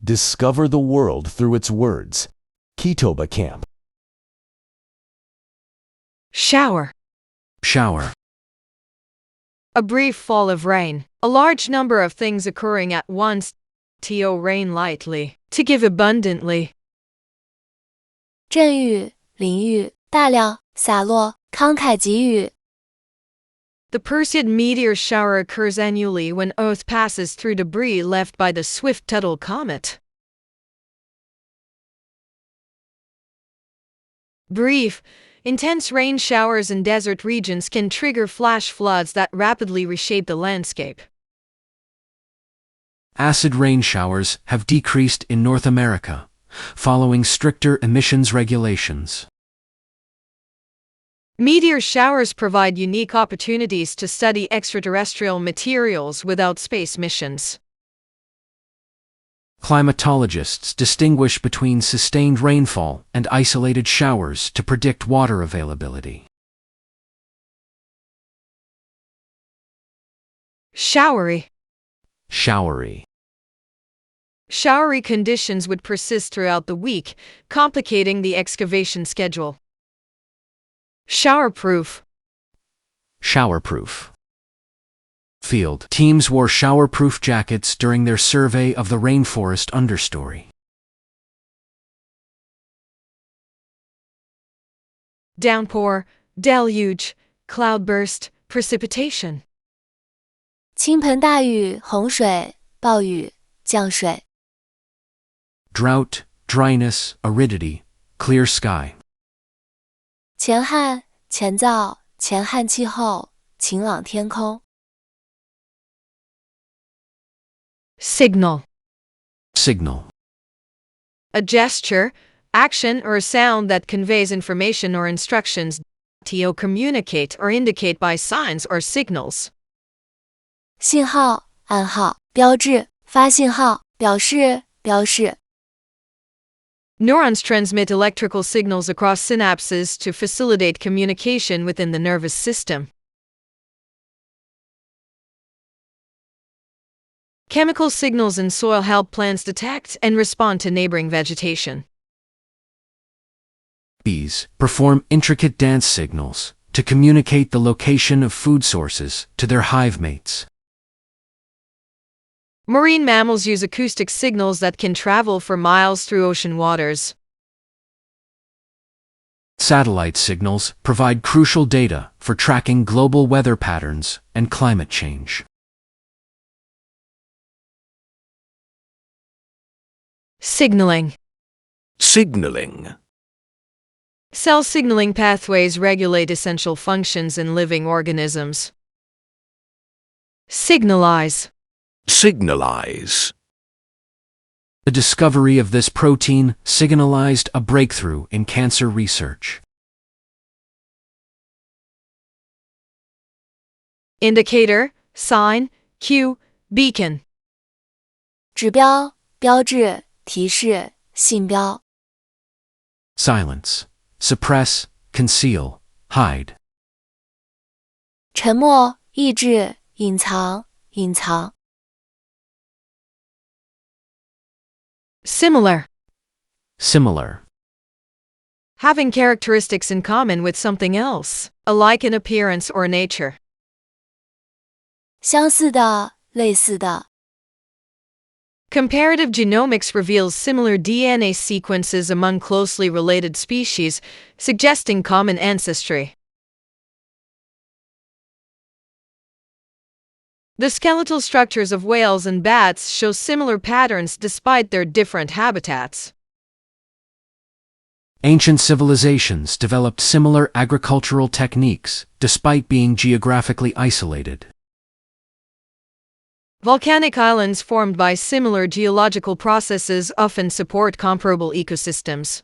Discover the world through its words. Kotoba Camp. Shower. Shower. A brief fall of rain. A large number of things occurring at once. To rain lightly. To give abundantly. 阵雨、淋雨、大量、洒落、慷慨给予。The Perseid meteor shower occurs annually when Earth passes through debris left by the Swift-Tuttle comet. Brief. Intense rain showers in desert regions can trigger flash floods that rapidly reshape the landscape. Acid rain showers have decreased in North America, following stricter emissions regulations. Meteor showers provide unique opportunities to study extraterrestrial materials without space missions. Climatologists distinguish between sustained rainfall and isolated showers to predict water availability. Showery. Showery. Showery conditions would persist throughout the week, complicating the excavation schedule. Showerproof. Showerproof. Field teams wore showerproof jackets during their survey of the rainforest understory. Downpour, deluge, cloudburst, precipitation. 倾盆大雨、洪水、暴雨、降水。Drought, dryness, aridity, clear sky. 前旱、前燥、前旱气候、晴朗天空。Signal. Signal. A gesture, action, or sound that conveys information or instructions to communicate or indicate by signs or signals. 信号、暗号、标志、发信号、表示、标示。Neurons transmit electrical signals across synapses to facilitate communication within the nervous system. Chemical signals in soil help plants detect and respond to neighboring vegetation. Bees perform intricate dance signals to communicate the location of food sources to their hive mates. Marine mammals use acoustic signals that can travel for miles through ocean waters. Satellite signals provide crucial data for tracking global weather patterns and climate change. Signaling. Signaling. Cell signaling pathways regulate essential functions in living organisms. Signalize. Signalize. The discovery of this protein signalized a breakthrough in cancer research. Indicator, sign, cue, beacon. 指标、标志、提示、信标。Silence. Suppress, conceal, hide. 沉默、抑制、隐藏、隐藏。Similar. Similar. Having characteristics in common with something else, alike in appearance or nature. 相似的、类似的。Comparative genomics reveals similar DNA sequences among closely related species, suggesting common ancestry. The skeletal structures of whales and bats show similar patterns despite their different habitats. Ancient civilizations developed similar agricultural techniques despite being geographically isolated. Volcanic islands formed by similar geological processes often support comparable ecosystems.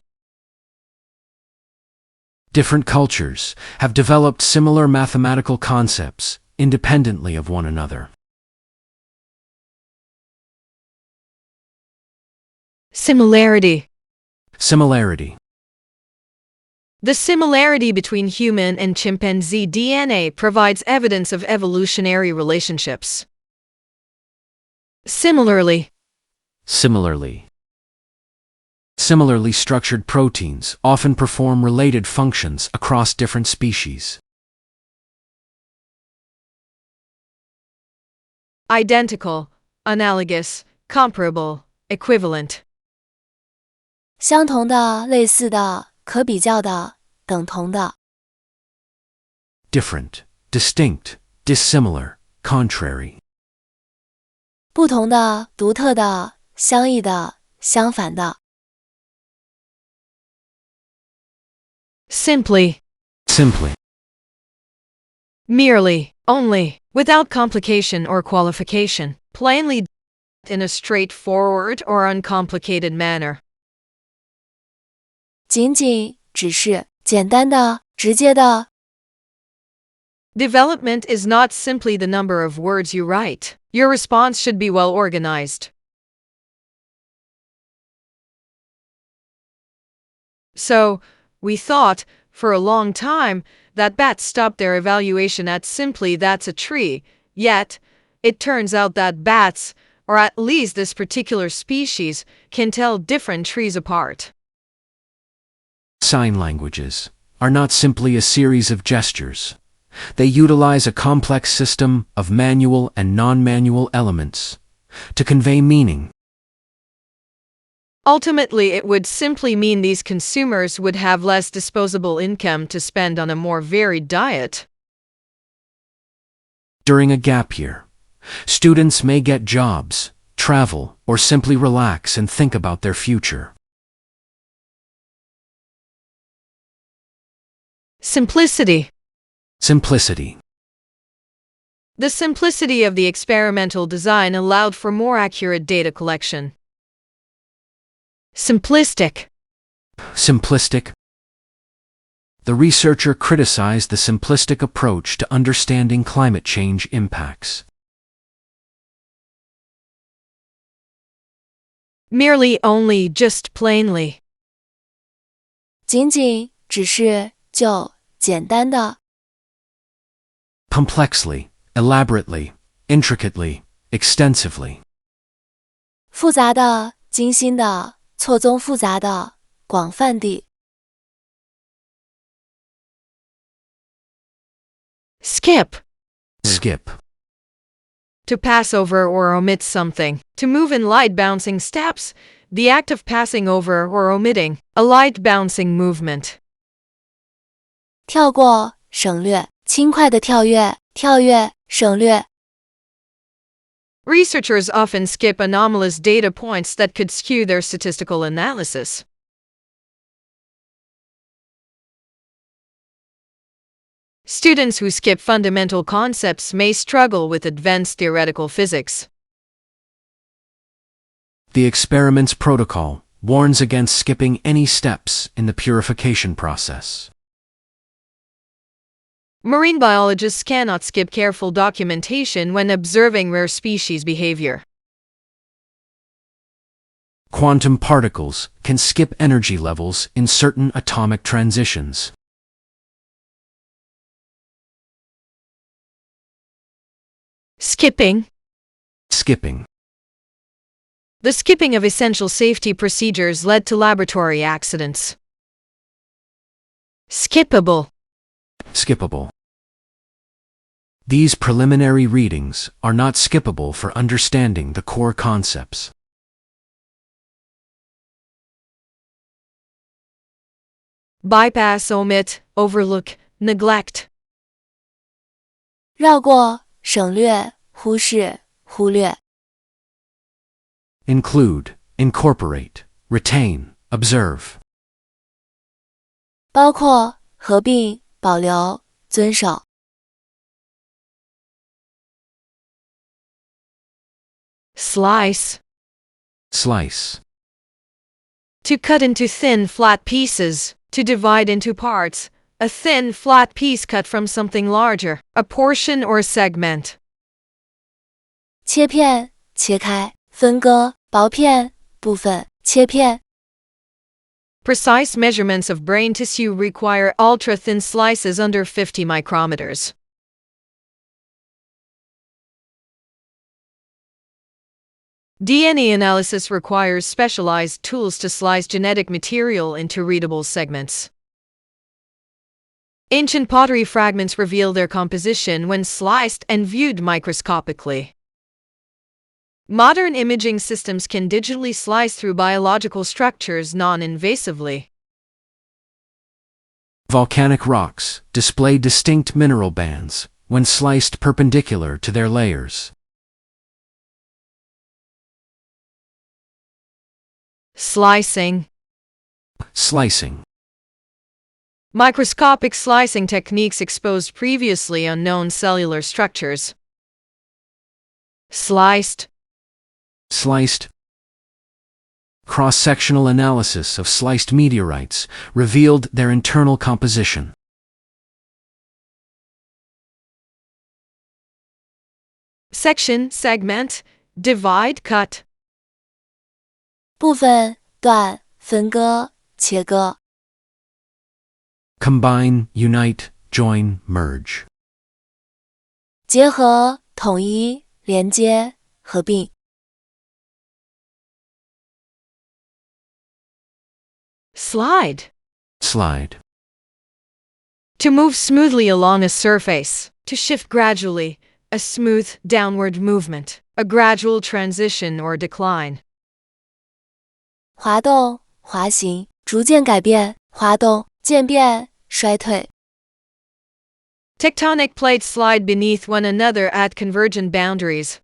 Different cultures have developed similar mathematical concepts independently of one another. Similarity. Similarity. The similarity between human and chimpanzee DNA provides evidence of evolutionary relationships. Similarly. Similarly. similarly structured proteins often perform related functions across different species. Identical, analogous, comparable, equivalent. 相同的、类似的、可比较的、等同的。Different, distinct, dissimilar, contrary. 不同的、独特的、相异的、相反的。Simply. Simply. Merely, only, without complication or qualification, plainly, in a straightforward or uncomplicated manner. 仅仅、只是、简单的、直接的。Development is not simply the number of words you write. Your response should be well organized. So, we thought, for a long time, that bats stopped their evaluation at simply that's a tree, yet, it turns out that bats, or at least this particular species, can tell different trees apart. Sign languages are not simply a series of gestures. They utilize a complex system of manual and non-manual elements to convey meaning. Ultimately, it would simply mean these consumers would have less disposable income to spend on a more varied diet. During a gap year, students may get jobs, travel, or simply relax and think about their future. Simplicity. Simplicity. The simplicity of the experimental design allowed for more accurate data collection. Simplistic. Simplistic. The researcher criticized the simplistic approach to understanding climate change impacts. Merely, only, just, plainly. 仅仅、只是、就、简单的。Complexly, elaborately, intricately, extensively. 复杂的、精心的、错综复杂的、广泛地。Skip. Skip. To pass over or omit something. To move in light bouncing steps. The act of passing over or omitting. A light bouncing movement. 跳过、省略，轻快的跳跃、跳跃、省略。Researchers often skip anomalous data points that could skew their statistical analysis. Students who skip fundamental concepts may struggle with advanced theoretical physics. The experiment's protocol warns against skipping any steps in the purification process. Marine biologists cannot skip careful documentation when observing rare species behavior. Quantum particles can skip energy levels in certain atomic transitions. Skipping. Skipping. The skipping of essential safety procedures led to laboratory accidents. Skippable. Skippable. These preliminary readings are not skippable for understanding the core concepts. Bypass, omit, overlook, neglect. 绕过、省略、忽视、忽略。Include, incorporate, retain, observe. 包括、合并、保留、遵守。Slice. Slice. To cut into thin, flat pieces. To divide into parts. A thin, flat piece cut from something larger. A portion or segment. 切片、切开、分割、薄片、部分、切片。Precise measurements of brain tissue require ultra-thin slices under 50 micrometers. DNA analysis requires specialized tools to slice genetic material into readable segments. Ancient pottery fragments reveal their composition when sliced and viewed microscopically. Modern imaging systems can digitally slice through biological structures non-invasively. Volcanic rocks display distinct mineral bands when sliced perpendicular to their layers. Slicing. Slicing. Microscopic slicing techniques exposed previously unknown cellular structures. Sliced. Sliced. Cross-sectional analysis of sliced meteorites revealed their internal composition. Section, segment, divide, cut. 部分、段、分割、切割。 Combine, unite, join, merge. 结合、统一、连接、合并。 Slide. Slide. To move smoothly along a surface. To shift gradually. A smooth, downward movement. A gradual transition or decline. 滑动、滑行，逐渐改变，滑动、渐变、衰退。 Tectonic plates slide beneath one another at convergent boundaries.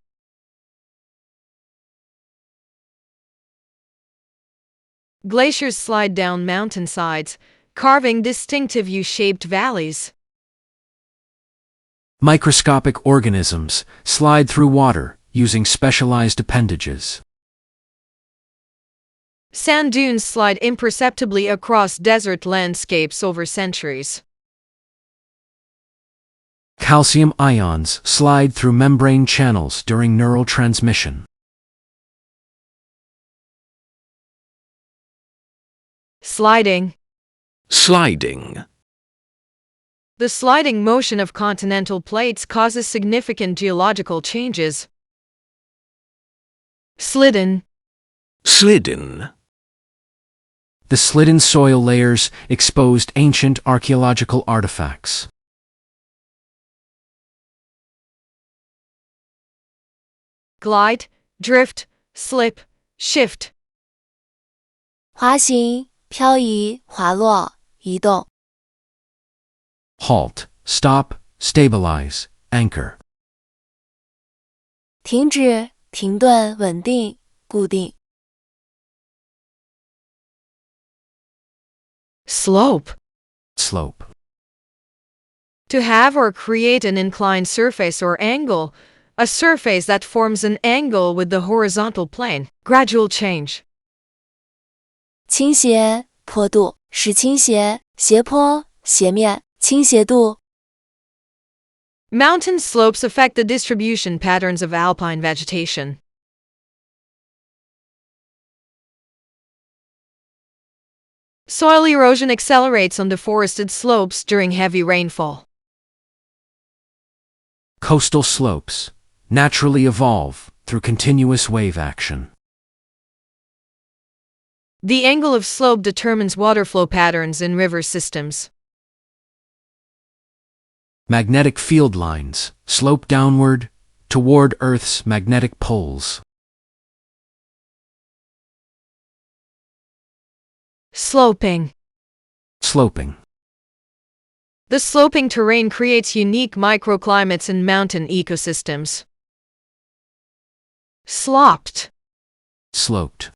Glaciers slide down mountainsides, carving distinctive U-shaped valleys. Microscopic organisms slide through water using specialized appendages. Sand dunes slide imperceptibly across desert landscapes over centuries. Calcium ions slide through membrane channels during neural transmission. Sliding. Sliding. The sliding motion of continental plates causes significant geological changes. Slidden. Slidden. The slidden soil layers exposed ancient archaeological artifacts. Glide, drift, slip, shift. 滑行、漂移、滑落、移动。 Halt, stop, stabilize, anchor. 停止、停顿、稳定、固定。 Slope. Slope. To have or create an inclined surface or angle, a surface that forms an angle with the horizontal plane. Gradual change. 倾斜、坡度，使倾斜、斜坡、斜面、倾斜度。 Mountain slopes affect the distribution patterns of alpine vegetation. Soil erosion accelerates on deforested slopes during heavy rainfall. Coastal slopes naturally evolve through continuous wave action. The angle of slope determines water flow patterns in river systems. Magnetic field lines slope downward toward Earth's magnetic poles. Sloping. Sloping. The sloping terrain creates unique microclimates in mountain ecosystems. Sloped. Sloped.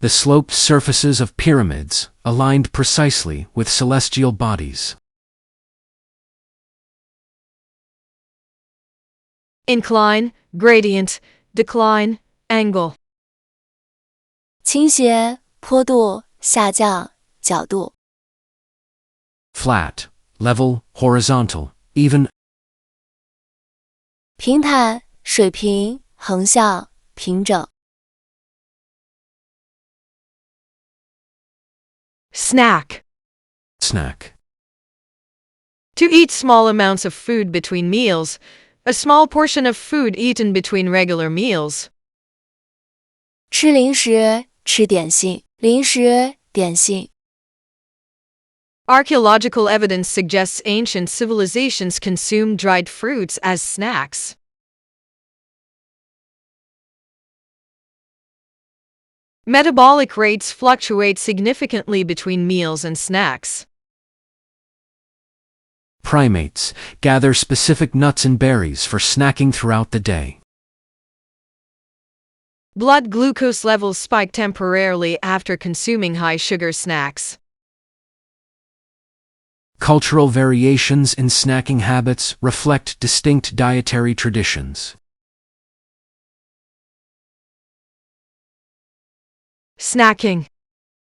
The sloped surfaces of pyramids aligned precisely with celestial bodies. Incline, gradient, decline, angle. 倾斜、坡度、下降、角度。 Flat, level, horizontal, even. 平坦、水平、横向、平整。 Snack. Snack. To eat small amounts of food between meals, a small portion of food eaten between regular meals. 吃零食，吃点心，零食，点心。Archaeological evidence suggests ancient civilizations consumed dried fruits as snacks. Metabolic rates fluctuate significantly between meals and snacks. Primates gather specific nuts and berries for snacking throughout the day. Blood glucose levels spike temporarily after consuming high-sugar snacks. Cultural variations in snacking habits reflect distinct dietary traditions. Snacking.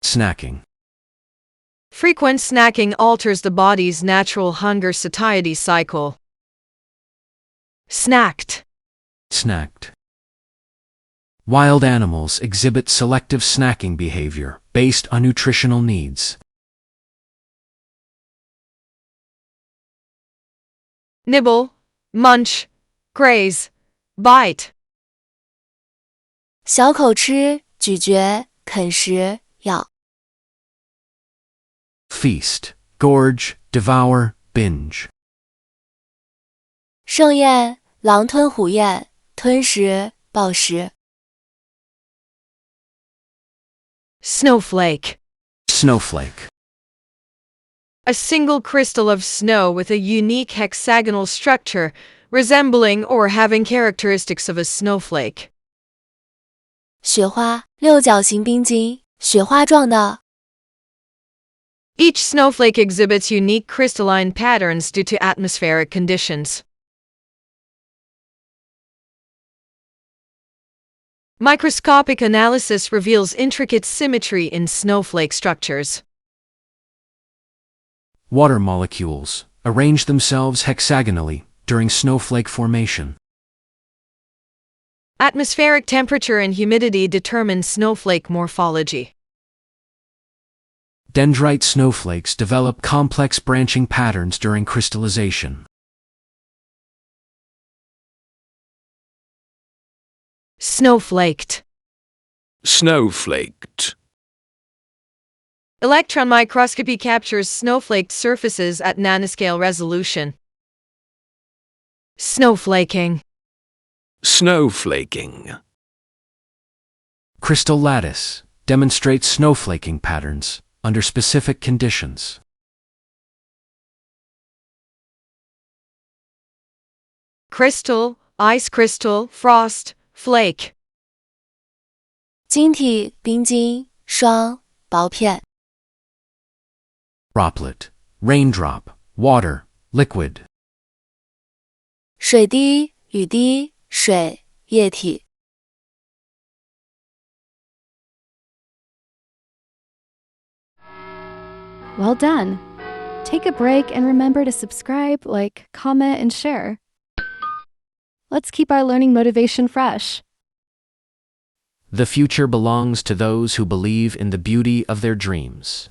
Snacking. Frequent snacking alters the body's natural hunger-satiety cycle. Snacked. Snacked. Wild animals exhibit selective snacking behavior based on nutritional needs. Nibble, munch, graze, bite. 小口吃，咀嚼，啃食，咬。Feast, gorge, devour, binge. 盛宴，狼吞虎咽，吞食，暴食。Snowflake. Snowflake. A single crystal of snow with a unique hexagonal structure, resembling or having characteristics of a snowflake. 雪花，六角形冰晶，雪花状的。Each snowflake exhibits unique crystalline patterns due to atmospheric conditions. Microscopic analysis reveals intricate symmetry in snowflake structures. Water molecules arrange themselves hexagonally during snowflake formation. Atmospheric temperature and humidity determine snowflake morphology. Dendrite snowflakes develop complex branching patterns during crystallization. Snowflaked. Snowflaked. Electron microscopy captures snowflaked surfaces at nanoscale resolution. Snowflaking. Snowflaking. Crystal lattice demonstrates snowflaking patterns under specific conditions. Crystal, ice crystal, frost, flake. 晶体、冰晶、霜、薄片。Droplet, raindrop, water, liquid. 水滴、雨滴、水、液体。Well done! Take a break and remember to subscribe, like, comment, and share. Let's keep our learning motivation fresh. The future belongs to those who believe in the beauty of their dreams.